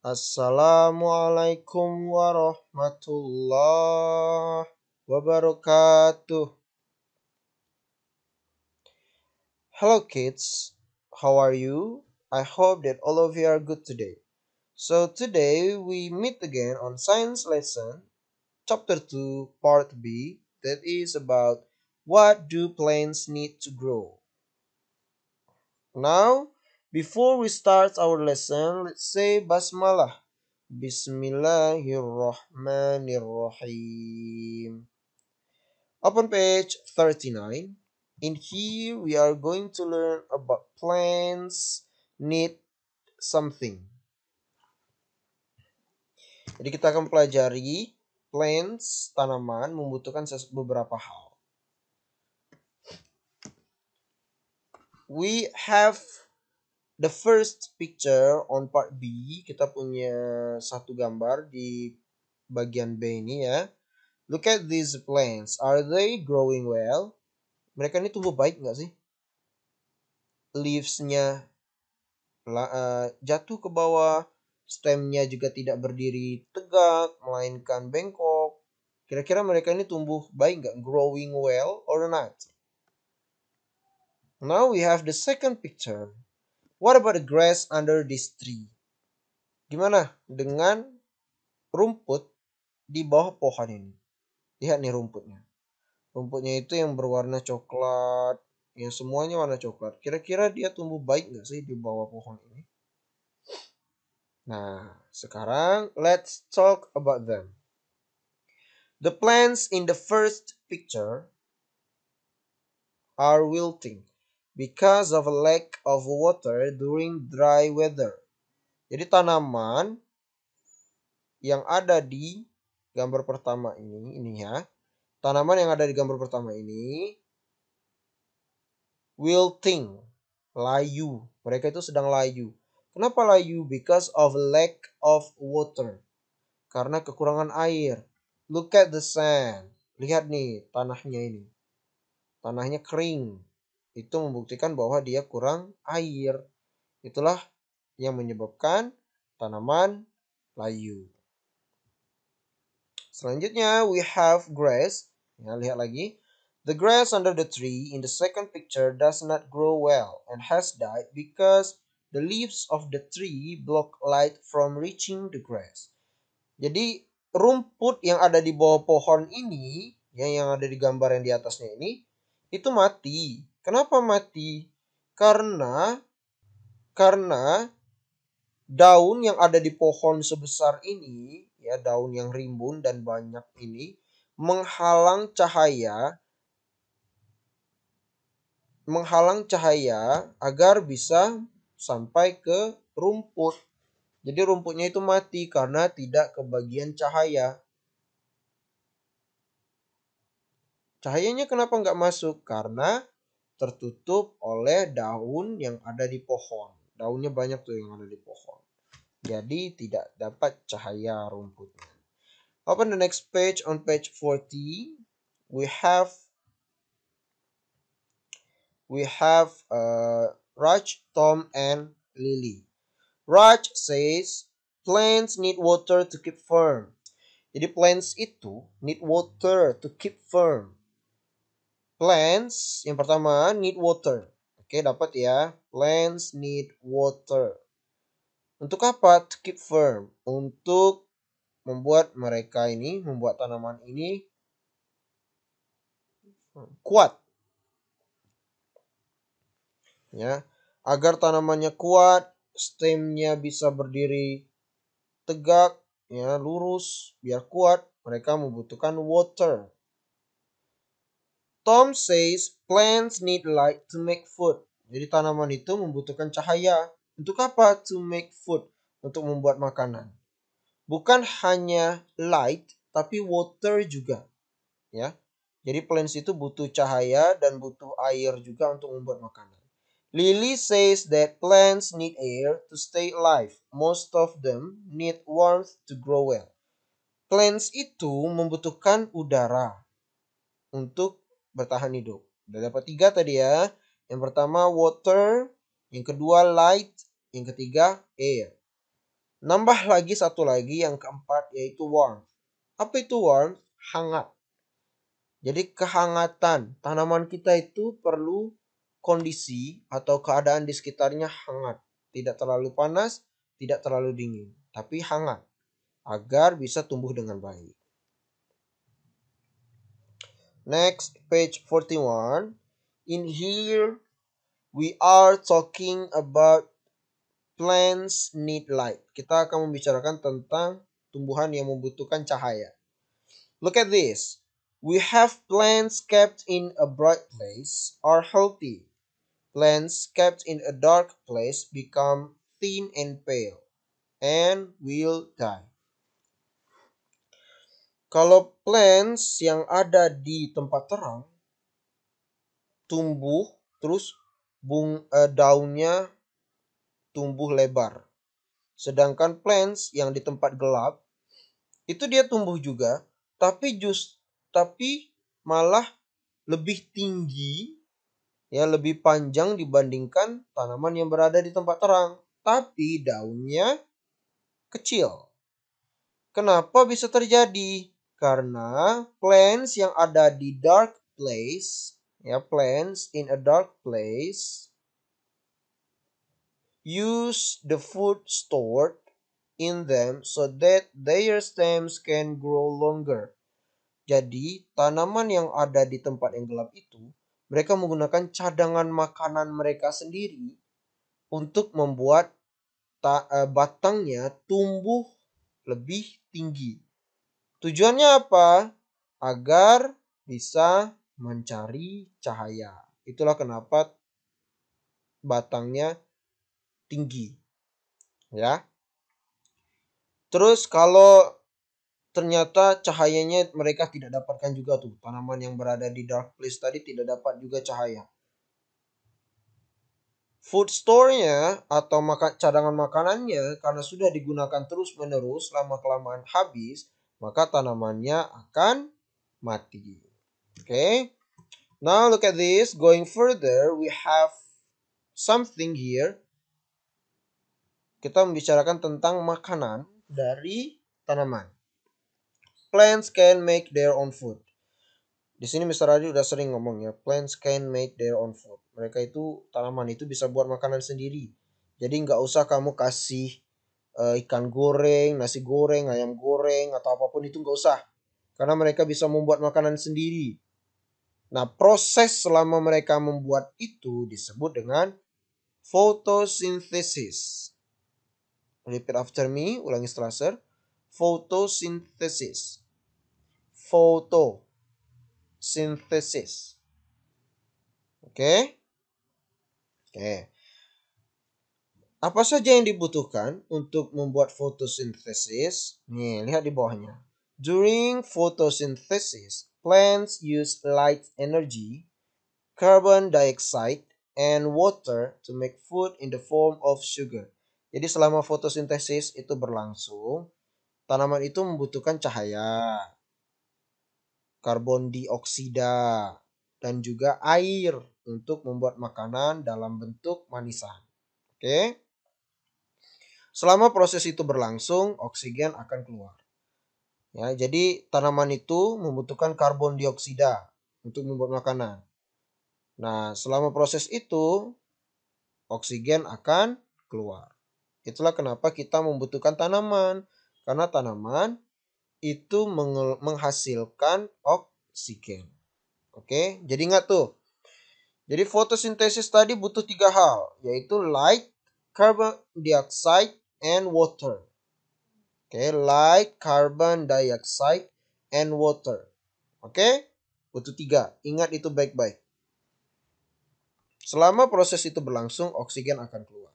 Assalamualaikum warahmatullahi wabarakatuh. Hello kids, how are you? I hope that all of you are good today. So today we meet again on science lesson chapter 2 part B, that is about what do plants need to grow. Now, before we start our lesson, let's say basmalah. Bismillahirrahmanirrahim. Open page 39. In here, we are going to learn about plants need something. Jadi kita akan pelajari plants, tanaman, membutuhkan beberapa hal. We have the first picture on part B. Kita punya satu gambar di bagian B ini ya. Look at these plants. Are they growing well? Mereka ini tumbuh baik nggak sih? Leaves-nya jatuh ke bawah, stemnya juga tidak berdiri tegak, melainkan bengkok. Kira-kira mereka ini tumbuh baik nggak? Growing well or not? Now we have the second picture. What about the grass under this tree? Gimana dengan rumput di bawah pohon ini? Lihat nih rumputnya. Rumputnya itu yang berwarna coklat. Ya semuanya warna coklat. Kira-kira dia tumbuh baik nggak sih di bawah pohon ini? Nah, sekarang let's talk about them. The plants in the first picture are wilting because of a lack of water during dry weather. Jadi tanaman yang ada di gambar pertama ini ya. Tanaman yang ada di gambar pertama ini wilting, layu. Mereka itu sedang layu. Kenapa layu? Because of lack of water. Karena kekurangan air. Look at the sand. Lihat nih tanahnya ini. Tanahnya kering. Itu membuktikan bahwa dia kurang air. Itulah yang menyebabkan tanaman layu. Selanjutnya we have grass. Ya, lihat lagi. The grass under the tree in the second picture does not grow well and has died because the leaves of the tree block light from reaching the grass. Jadi rumput yang ada di bawah pohon ini, yang ada di gambar yang di atasnya ini, itu mati. Kenapa mati? Karena daun yang ada di pohon sebesar ini, ya daun yang rimbun dan banyak ini, menghalang cahaya agar bisa sampai ke rumput. Jadi rumputnya itu mati karena tidak kebagian cahaya. Cahayanya kenapa nggak masuk? Karena tertutup oleh daun yang ada di pohon. Daunnya banyak tuh yang ada di pohon. Jadi tidak dapat cahaya rumputnya. Open the next page. On page 40, we have Raj, Tom, and Lily. Raj says plants need water to keep firm. Jadi plants itu need water to keep firm. Plants yang pertama need water. Oke, dapat ya. Plants need water. Untuk apa? To keep firm. Untuk membuat tanaman ini kuat. Ya, agar tanamannya kuat, stemnya bisa berdiri tegak, ya, lurus, biar kuat, mereka membutuhkan water. Tom says plants need light to make food. Jadi tanaman itu membutuhkan cahaya. Untuk apa? To make food. Untuk membuat makanan. Bukan hanya light, tapi water juga. Ya. Jadi plants itu butuh cahaya dan butuh air juga untuk membuat makanan. Lily says that plants need air to stay alive. Most of them need warmth to grow well. Plants itu membutuhkan udara untuk bertahan hidup. Udah dapat 3 tadi ya. Yang pertama water, yang kedua light, yang ketiga air. Nambah lagi satu lagi yang keempat yaitu warmth. Apa itu warmth? Hangat. Jadi kehangatan. Tanaman kita itu perlu kondisi atau keadaan di sekitarnya hangat. Tidak terlalu panas, tidak terlalu dingin. Tapi hangat. Agar bisa tumbuh dengan baik. Next, page 41. In here, we are talking about plants need light. Kita akan membicarakan tentang tumbuhan yang membutuhkan cahaya. Look at this. We have plants kept in a bright place are healthy. Plants kept in a dark place become thin and pale and will die. Kalau plants yang ada di tempat terang tumbuh terus daunnya tumbuh lebar. Sedangkan plants yang di tempat gelap itu dia tumbuh juga, tapi malah lebih tinggi, ya lebih panjang dibandingkan tanaman yang berada di tempat terang, tapi daunnya kecil. Kenapa bisa terjadi? Karena plants yang ada di dark place, ya plants in a dark place use the food stored in them so that their stems can grow longer. Jadi, tanaman yang ada di tempat yang gelap itu, mereka menggunakan cadangan makanan mereka sendiri untuk membuat batangnya tumbuh lebih tinggi. Tujuannya apa? Agar bisa mencari cahaya. Itulah kenapa batangnya tinggi. Ya. Terus kalau ternyata cahayanya mereka tidak dapatkan juga tuh. Tanaman yang berada di dark place tadi tidak dapat juga cahaya. Food store-nya atau cadangan makanannya karena sudah digunakan terus-menerus lama-kelamaan habis, maka tanamannya akan mati. Okay? Now look at this. Going further, we have something here. Kita membicarakan tentang makanan dari tanaman. Plants can make their own food. Di sini Mr. Adi udah sering ngomong ya, plants can make their own food. Mereka itu, tanaman itu bisa buat makanan sendiri. Jadi nggak usah kamu kasih ikan goreng, nasi goreng, ayam goreng, atau apapun itu nggak usah. Karena mereka bisa membuat makanan sendiri. Nah, proses selama mereka membuat itu disebut dengan photosynthesis. Repeat after me, ulangi setelah Sir. Photosynthesis. Photosynthesis. Oke? Oke. Apa saja yang dibutuhkan untuk membuat photosynthesis? Nih, lihat di bawahnya. During photosynthesis, plants use light energy, carbon dioxide, and water to make food in the form of sugar. Jadi selama fotosintesis itu berlangsung, tanaman itu membutuhkan cahaya, karbon dioksida, dan juga air untuk membuat makanan dalam bentuk manisan. Oke? Selama proses itu berlangsung, oksigen akan keluar. Ya, jadi tanaman itu membutuhkan karbon dioksida untuk membuat makanan. Nah, selama proses itu, oksigen akan keluar. Itulah kenapa kita membutuhkan tanaman. Karena tanaman itu menghasilkan oksigen. Oke, jadi ingat tuh. Jadi fotosintesis tadi butuh 3 hal, yaitu light, carbon dioxide, and water. Oke, light, carbon dioxide, and water. Oke, butuh 3. Ingat itu baik-baik. Selama proses itu berlangsung, oksigen akan keluar.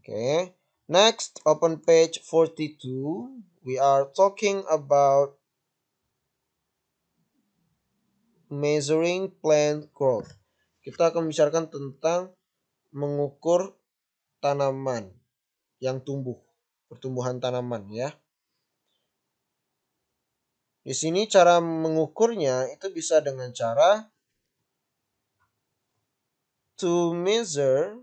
Oke, next, open page 42. We are talking about measuring plant growth. Kita akan membicarakan tentang mengukur tanaman yang tumbuh, pertumbuhan tanaman ya. Di sini cara mengukurnya itu bisa dengan cara to measure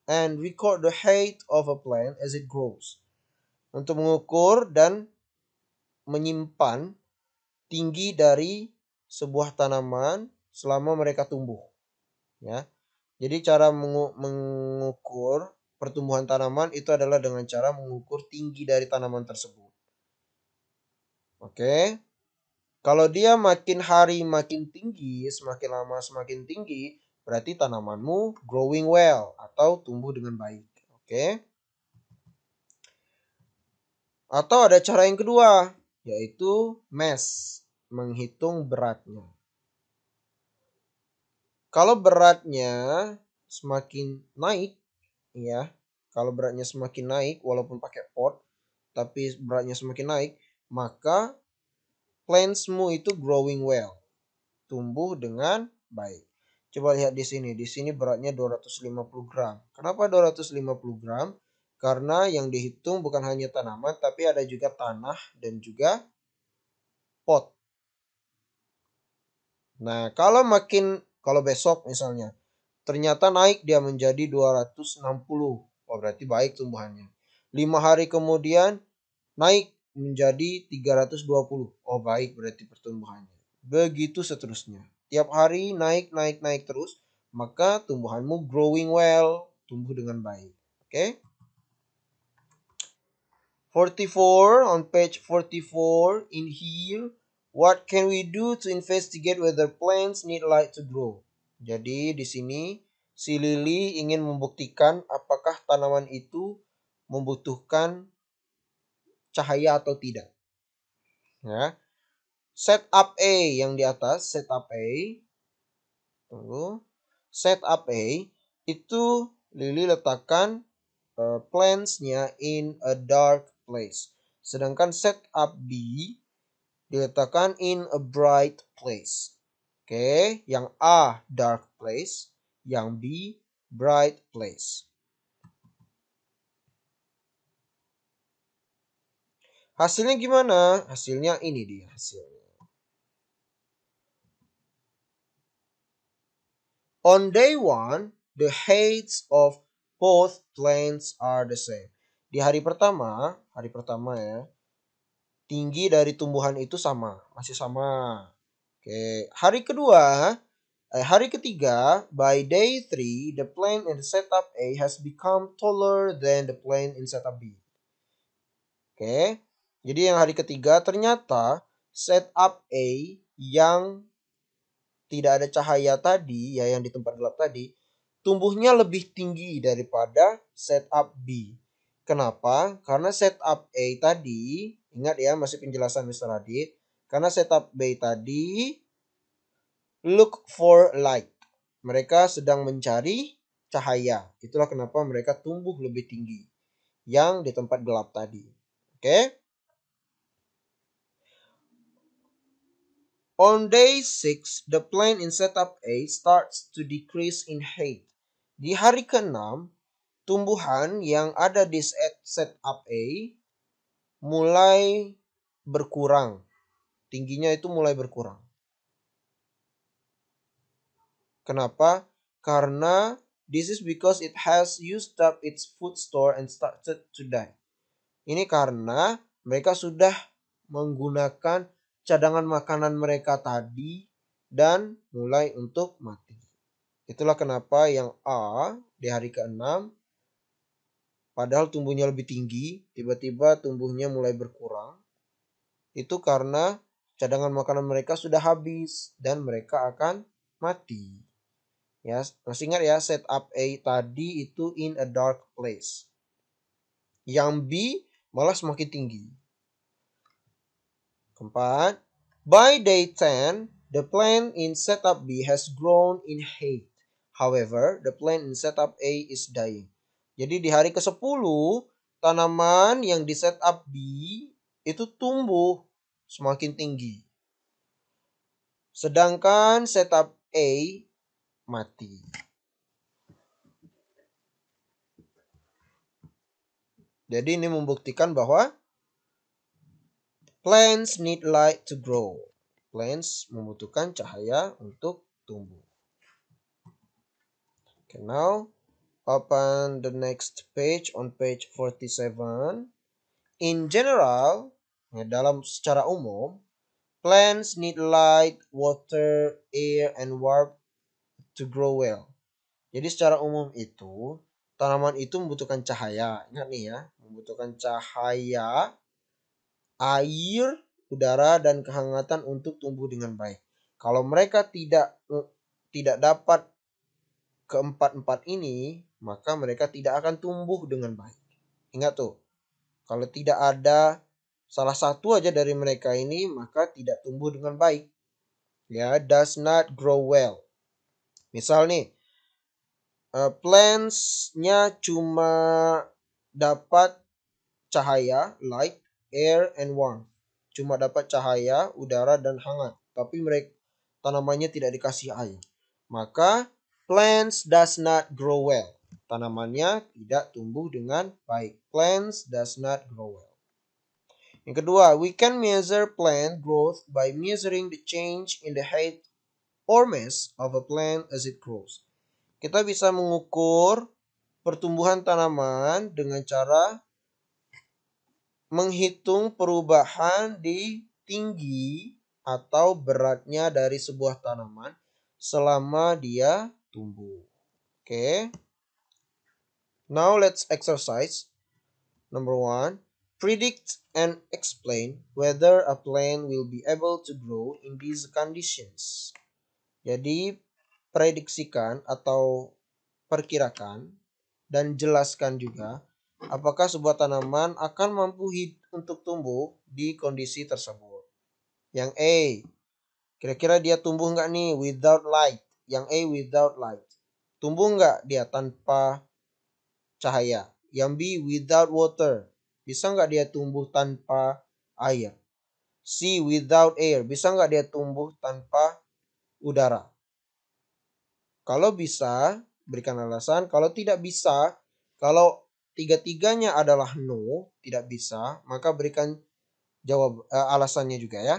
and record the height of a plant as it grows. Untuk mengukur dan menyimpan tinggi dari sebuah tanaman selama mereka tumbuh. Ya. Jadi cara mengukur pertumbuhan tanaman itu adalah dengan cara mengukur tinggi dari tanaman tersebut. Oke. Kalau dia makin hari makin tinggi, semakin lama semakin tinggi, berarti tanamanmu growing well atau tumbuh dengan baik. Oke. Atau ada cara yang kedua, yaitu mass, menghitung beratnya. Kalau beratnya semakin naik, ya, kalau beratnya semakin naik, walaupun pakai pot, tapi beratnya semakin naik, maka plantsmu itu growing well, tumbuh dengan baik. Coba lihat di sini. Di sini beratnya 250 gram. Kenapa 250 gram? Karena yang dihitung bukan hanya tanaman, tapi ada juga tanah dan juga pot. Nah, kalau besok misalnya, ternyata naik dia menjadi 260. Oh, berarti baik tumbuhannya. 5 hari kemudian naik menjadi 320. Oh, baik berarti pertumbuhannya. Begitu seterusnya. Tiap hari naik terus, maka tumbuhanmu growing well, tumbuh dengan baik. Oke? 44 on page 44 in here, what can we do to investigate whether plants need light to grow? Jadi di sini si Lily ingin membuktikan apakah tanaman itu membutuhkan cahaya atau tidak. Ya. Setup A yang di atas, setup A. Tunggu. Setup A itu Lily letakkan plants-nya in a dark place. Sedangkan setup B diletakkan in a bright place. Oke, yang A dark place, yang B bright place. Hasilnya gimana? Hasilnya ini dia hasilnya. On day 1, the heights of both plants are the same. Di hari pertama ya, tinggi dari tumbuhan itu sama, masih sama. Oke, hari ketiga, by day 3, the plant in setup A has become taller than the plant in setup B. Oke, jadi yang hari ketiga ternyata setup A yang tidak ada cahaya tadi, ya yang di tempat gelap tadi, tumbuhnya lebih tinggi daripada setup B. Kenapa? Karena setup A tadi, ingat ya masih penjelasan Mr. Radit, karena setup B tadi look for light. Mereka sedang mencari cahaya. Itulah kenapa mereka tumbuh lebih tinggi yang di tempat gelap tadi. Oke? On day 6, the plant in setup A starts to decrease in height. Di hari ke-6, tumbuhan yang ada di setup A mulai berkurang. Tingginya itu mulai berkurang. Kenapa? Karena this is because it has used up its food store and started to die. Ini karena mereka sudah menggunakan cadangan makanan mereka tadi dan mulai untuk mati. Itulah kenapa yang A di hari ke-6 padahal tumbuhnya lebih tinggi, tiba-tiba tumbuhnya mulai berkurang. Itu karena cadangan makanan mereka sudah habis dan mereka akan mati. Ya, masih ingat ya, setup A tadi itu in a dark place. Yang B malah semakin tinggi. Keempat, by day 10, the plant in setup B has grown in height. However, the plant in setup A is dying. Jadi di hari ke-10, tanaman yang di setup B itu tumbuh semakin tinggi. Sedangkan setup A mati. Jadi ini membuktikan bahwa plants need light to grow. Plants membutuhkan cahaya untuk tumbuh. Okay, now open the next page on page 47. In general, dalam secara umum, plants need light, water, air, and warmth to grow well. Jadi secara umum itu, tanaman itu membutuhkan cahaya. Ingat nih ya, membutuhkan cahaya, air, udara, dan kehangatan untuk tumbuh dengan baik. Kalau mereka tidak dapat keempat-empat ini, maka mereka tidak akan tumbuh dengan baik. Ingat tuh, kalau tidak ada salah satu aja dari mereka ini, maka tidak tumbuh dengan baik. Ya, does not grow well. Misal nih, plants-nya cuma dapat cahaya, light, air, and warmth. Cuma dapat cahaya, udara, dan hangat. Tapi mereka tanamannya tidak dikasih air. Maka plants does not grow well. Tanamannya tidak tumbuh dengan baik. Plants does not grow well. Yang kedua, we can measure plant growth by measuring the change in the height or mass of a plant as it grows. Kita bisa mengukur pertumbuhan tanaman dengan cara menghitung perubahan di tinggi atau beratnya dari sebuah tanaman selama dia tumbuh. Oke. Now let's exercise. Number 1. Predict and explain whether a plant will be able to grow in these conditions. Jadi, prediksikan atau perkirakan dan jelaskan juga apakah sebuah tanaman akan mampu untuk tumbuh di kondisi tersebut. Yang A, kira-kira dia tumbuh nggak nih without light? Yang A, without light. Tumbuh nggak dia tanpa cahaya? Yang B, without water. Bisa nggak dia tumbuh tanpa air? C, without air. Bisa nggak dia tumbuh tanpa udara? Kalau bisa, berikan alasan. Kalau tidak bisa, kalau tiga-tiganya adalah no, tidak bisa, maka berikan alasannya juga ya.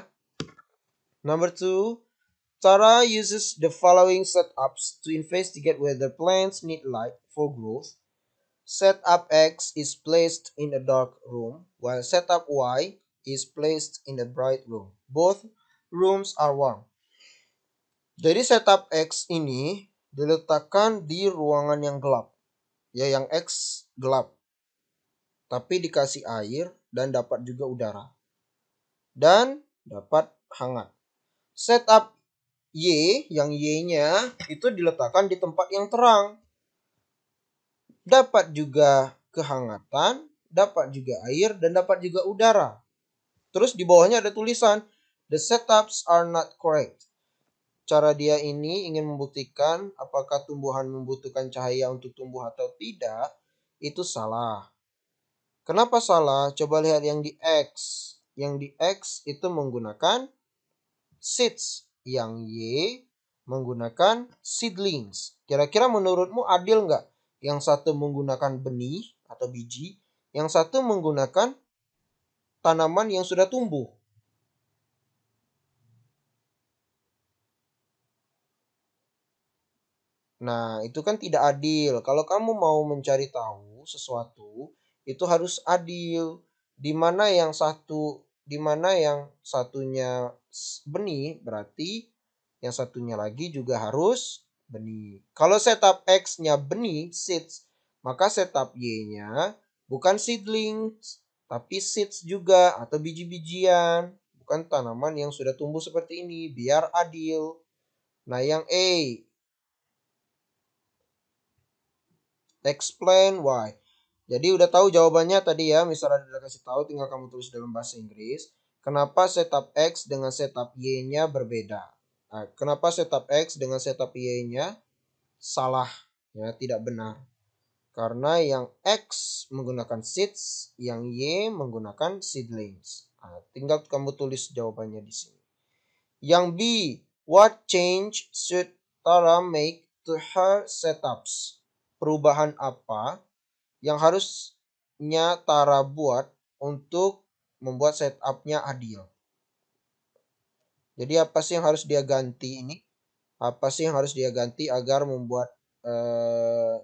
Number 2, Tara uses the following setups to investigate whether plants need light for growth. Setup X is placed in a dark room, while setup Y is placed in a bright room. Both rooms are warm. Jadi setup X ini diletakkan di ruangan yang gelap. Ya, yang X gelap. Tapi dikasih air dan dapat juga udara. Dan dapat hangat. Setup Y, yang Y-nya itu diletakkan di tempat yang terang. Dapat juga kehangatan, dapat juga air, dan dapat juga udara. Terus di bawahnya ada tulisan, the setups are not correct. Cara dia ini ingin membuktikan apakah tumbuhan membutuhkan cahaya untuk tumbuh atau tidak, itu salah. Kenapa salah? Coba lihat yang di X. Yang di X itu menggunakan seeds. Yang Y menggunakan seedlings. Kira-kira menurutmu adil nggak? Yang satu menggunakan benih atau biji, yang satu menggunakan tanaman yang sudah tumbuh. Nah, itu kan tidak adil. Kalau kamu mau mencari tahu sesuatu, itu harus adil. Di mana yang satunya benih, berarti yang satunya lagi juga harus benih. Kalau setup X-nya benih, seeds, maka setup Y-nya bukan seedlings, tapi seeds juga atau biji-bijian, bukan tanaman yang sudah tumbuh seperti ini, biar adil. Nah, yang A, explain why. Jadi udah tahu jawabannya tadi ya, misalnya udah kasih tahu, tinggal kamu tulis dalam bahasa Inggris. Kenapa setup X dengan setup Y-nya berbeda? Nah, kenapa setup X dengan setup Y-nya salah, ya, tidak benar? Karena yang X menggunakan seeds, yang Y menggunakan seedlings. Nah, tinggal kamu tulis jawabannya di sini. Yang B, what change should Tara make to her setups? Perubahan apa yang harusnya Tara buat untuk membuat setupnya adil? Jadi apa sih yang harus dia ganti ini? Apa sih yang harus dia ganti agar membuat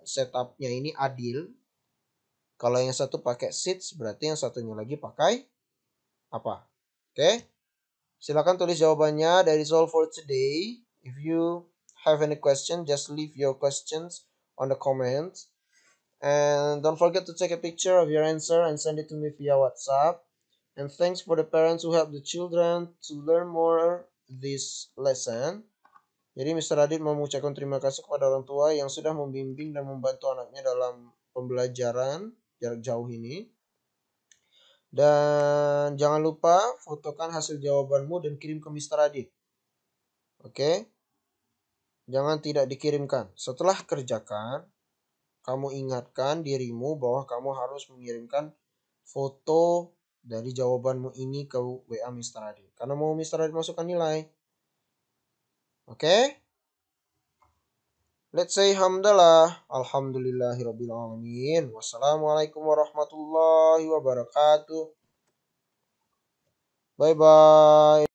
setupnya ini adil. Kalau yang satu pakai seats, berarti yang satunya lagi pakai apa? Oke. Silakan tulis jawabannya. That is all for today. If you have any question, just leave your questions on the comments. And don't forget to take a picture of your answer and send it to me via WhatsApp. And thanks for the parents who help the children to learn more this lesson. Jadi Mr. Adit mau mengucapkan terima kasih kepada orang tua yang sudah membimbing dan membantu anaknya dalam pembelajaran jarak jauh ini. Dan jangan lupa fotokan hasil jawabanmu dan kirim ke Mr. Adit. Oke? Jangan tidak dikirimkan. Setelah kerjakan, kamu ingatkan dirimu bahwa kamu harus mengirimkan foto dari jawabanmu ini ke WA Mr. Adit. Karena mau Mr. Adit masukkan nilai. Oke? Let's say hamdalah. Alhamdulillahirabbil alamin. Wassalamualaikum warahmatullahi wabarakatuh. Bye bye.